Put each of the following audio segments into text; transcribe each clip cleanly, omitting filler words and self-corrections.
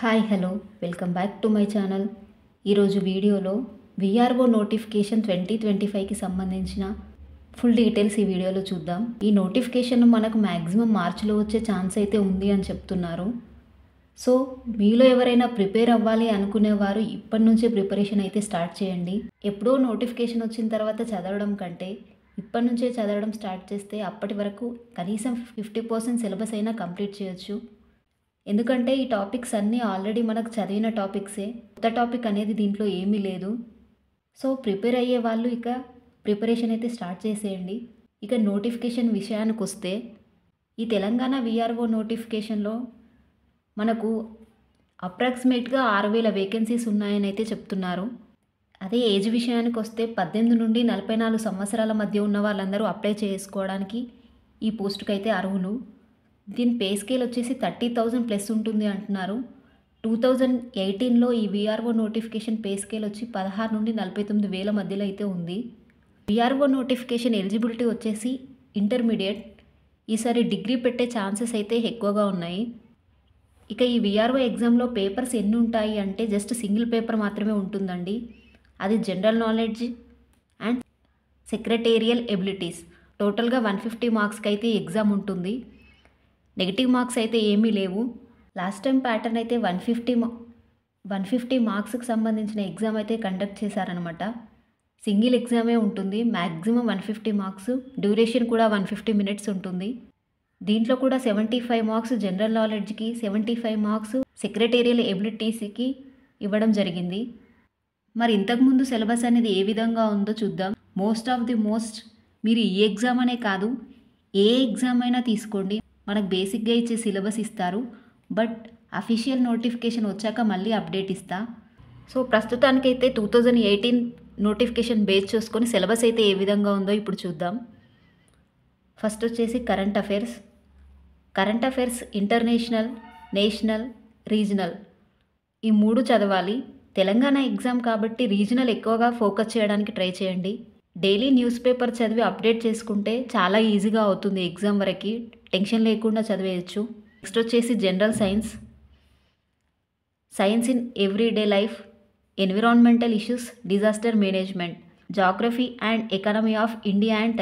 Hi hello welcome back to my channel. ఈరోజు వీడియోలో VRO notification 2025కి సంబంధించిన ఫుల్ డీటెయిల్స్ ఈ వీడియోలో చూద్దాం. ఈ నోటిఫికేషన్ మనకు మ్యాక్సిమం మార్చిలో వచ్చే ఛాన్స్ అయితే ఉంది అని చెప్తున్నారు. సో మీలో ఎవరైనా ప్రిపేర్ అవ్వాలి అనుకునేవారు ఇప్పటి నుంచే ప్రిపరేషన్ అయితే స్టార్ట్ చేయండి. ఎప్పుడో నోటిఫికేషన్ వచ్చిన తర్వాత చదవడం కంటే ఇప్పటి నుంచే చదవడం స్టార్ట్ చేస్తే అప్పటి వరకు కనీసం 50% సిలబస్ అయినా కంప్లీట్ చేయొచ్చు. ఎందుకంటే ఈ టాపిక్స్ అన్నీ ఆల్రెడీ మనకు చదివిన టాపిక్సే, కొత్త టాపిక్ అనేది దీంట్లో ఏమీ లేదు. సో ప్రిపేర్ అయ్యే వాళ్ళు ఇక ప్రిపరేషన్ అయితే స్టార్ట్ చేసేయండి. ఇక నోటిఫికేషన్ విషయానికి వస్తే ఈ తెలంగాణ విఆర్ఓ నోటిఫికేషన్లో మనకు అప్రాక్సిమేట్గా 6,000 వేకెన్సీస్ ఉన్నాయని అయితే చెప్తున్నారు. అదే ఏజ్ విషయానికి వస్తే 18 నుండి 44 సంవత్సరాల మధ్య ఉన్న వాళ్ళందరూ అప్లై చేసుకోవడానికి ఈ పోస్టుకి అయితే అర్హులు. దీని పే స్కేల్ వచ్చేసి 30,000 ప్లస్ ఉంటుంది అంటున్నారు. 2018లో ఈ విఆర్ఓ నోటిఫికేషన్ పే స్కేల్ వచ్చి 16 నుండి 49,000 మధ్యలో అయితే ఉంది. విఆర్ఓ నోటిఫికేషన్ ఎలిజిబిలిటీ వచ్చేసి ఇంటర్మీడియట్. ఈసారి డిగ్రీ పెట్టే ఛాన్సెస్ అయితే ఎక్కువగా ఉన్నాయి. ఇక ఈ విఆర్ఓ ఎగ్జామ్లో పేపర్స్ ఎన్ని ఉంటాయి అంటే జస్ట్ సింగిల్ పేపర్ మాత్రమే ఉంటుందండి. అది general knowledge and secretarial abilities. టోటల్గా 150 మార్క్స్కి అయితే ఎగ్జామ్ ఉంటుంది. నెగిటివ్ మార్క్స్ అయితే ఏమీ లేవు. లాస్ట్ టైం ప్యాటర్న్ అయితే 150 మార్క్స్కి సంబంధించిన ఎగ్జామ్ అయితే కండక్ట్ చేశారనమాట. సింగిల్ ఎగ్జామే ఉంటుంది. మ్యాక్సిమం 150 మార్క్స్, డ్యూరేషన్ కూడా 150 మినిట్స్ ఉంటుంది. దీంట్లో కూడా 75 మార్క్స్ జనరల్ నాలెడ్జ్కి, 75 మార్క్స్ సెక్రటేరియల్ ఎబిలిటీస్కి ఇవ్వడం జరిగింది. మరి ఇంతకుముందు సిలబస్ అనేది ఏ విధంగా ఉందో చూద్దాం. మోస్ట్ మీరు ఈ ఎగ్జామ్ అనే కాదు, ఏ ఎగ్జామ్ అయినా తీసుకోండి, మనకు బేసిక్గా ఇచ్చే సిలబస్ ఇస్తారు. బట్ అఫీషియల్ నోటిఫికేషన్ వచ్చాక మళ్ళీ అప్డేట్ ఇస్తా. సో ప్రస్తుతానికైతే 2018 నోటిఫికేషన్ బేస్ చేసుకొని సిలబస్ అయితే ఏ విధంగా ఉందో ఇప్పుడు చూద్దాం. ఫస్ట్ వచ్చేసి current affairs international, national, regional ఈ 3 చదవాలి. తెలంగాణ ఎగ్జామ్ కాబట్టి రీజనల్ ఎక్కువగా ఫోకస్ చేయడానికి ట్రై చేయండి. డైలీ న్యూస్ పేపర్ చదివి అప్డేట్ చేసుకుంటే చాలా ఈజీగా అవుతుంది. ఎగ్జామ్ వరకు టెన్షన్ లేకుండా చదివేయచ్చు. నెక్స్ట్ వచ్చేసి general science in everyday life, environmental issues, disaster management, geography and economy of India and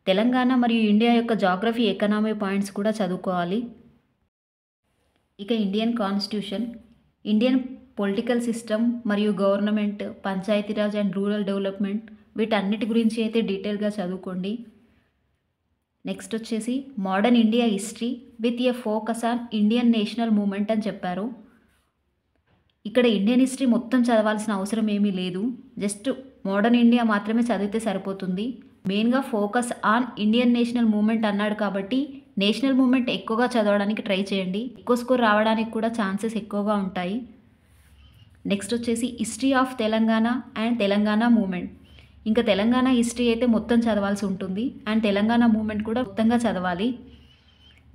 Telangana మరియు ఇండియా యొక్క జాగ్రఫీ, ఎకానమీ పాయింట్స్ కూడా చదువుకోవాలి. ఇక Indian constitution, Indian political system మరియు government, Panchayati Raj and rural development వీటన్నిటి గురించి అయితే డీటెయిల్గా చదువుకోండి. నెక్స్ట్ వచ్చేసి modern India history with a focus on Indian national movement అని చెప్పారు. ఇక్కడ ఇండియన్ హిస్టరీ మొత్తం చదవాల్సిన అవసరం ఏమీ లేదు. జస్ట్ మోడర్న్ ఇండియా మాత్రమే చదివితే సరిపోతుంది. మెయిన్గా focus on Indian national movement అన్నాడు కాబట్టి నేషనల్ మూమెంట్ ఎక్కువగా చదవడానికి ట్రై చేయండి. ఎక్కువ స్కోర్ రావడానికి కూడా ఛాన్సెస్ ఎక్కువగా ఉంటాయి. నెక్స్ట్ వచ్చేసి history of Telangana and Telangana movement. ఇంకా తెలంగాణ హిస్టరీ అయితే మొత్తం చదవాల్సి ఉంటుంది అండ్ తెలంగాణ మూమెంట్ కూడా మొత్తంగా చదవాలి.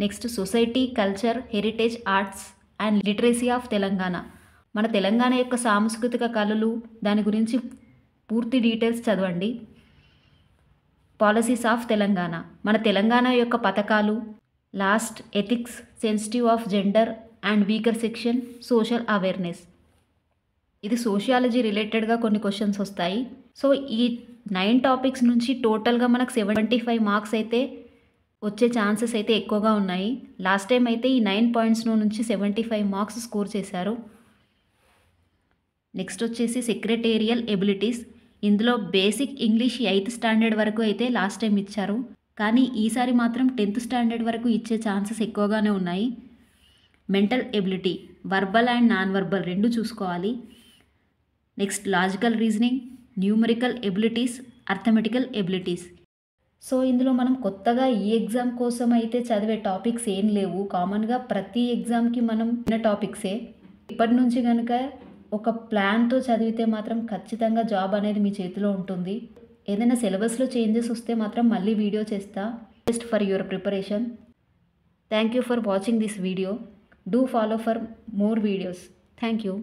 Next society, culture, heritage, arts and literacy of Telangana. మన తెలంగాణ యొక్క సాంస్కృతిక కళలు, దాని గురించి పూర్తి డీటెయిల్స్ చదవండి. పాలసీస్ ఆఫ్ తెలంగాణ, మన తెలంగాణ యొక్క పథకాలు. Last ethics, sensitive of gender and weaker section, social awareness. ఇది సోషియాలజీ రిలేటెడ్గా కొన్ని క్వశ్చన్స్ వస్తాయి. సో ఈ 9 టాపిక్స్ నుంచి టోటల్గా మనకు 75 మార్క్స్ అయితే వచ్చే ఛాన్సెస్ అయితే ఎక్కువగా ఉన్నాయి. లాస్ట్ టైం అయితే ఈ 9 పాయింట్స్ నుంచి 75 మార్క్స్ స్కోర్ చేశారు. నెక్స్ట్ వచ్చేసి సెక్రటేరియల్ ఎబిలిటీస్. ఇందులో బేసిక్ ఇంగ్లీష్ 8th స్టాండర్డ్ వరకు అయితే లాస్ట్ టైం ఇచ్చారు, కానీ ఈసారి మాత్రం 10th స్టాండర్డ్ వరకు ఇచ్చే ఛాన్సెస్ ఎక్కువగానే ఉన్నాయి. Mental ability, verbal and non verbal రెండు చూసుకోవాలి. Next logical reasoning, numerical abilities, arithmetical abilities. So ఇందులో మనం కొత్తగా ఈ ఎగ్జామ్ కోసం అయితే చదివే టాపిక్స్ ఏం లేవు. కామన్గా ప్రతి ఎగ్జామ్కి మనం విన్న టాపిక్సే. ఇప్పటి నుంచి కనుక ఒక ప్లాన్తో చదివితే మాత్రం ఖచ్చితంగా జాబ్ అనేది మీ చేతిలో ఉంటుంది. ఏదైనా సిలబస్లో చేంజెస్ వస్తే మాత్రం మళ్ళీ వీడియో చేస్తా. Just for your preparation. Thank you for watching this video. Do follow for more videos. Thank you.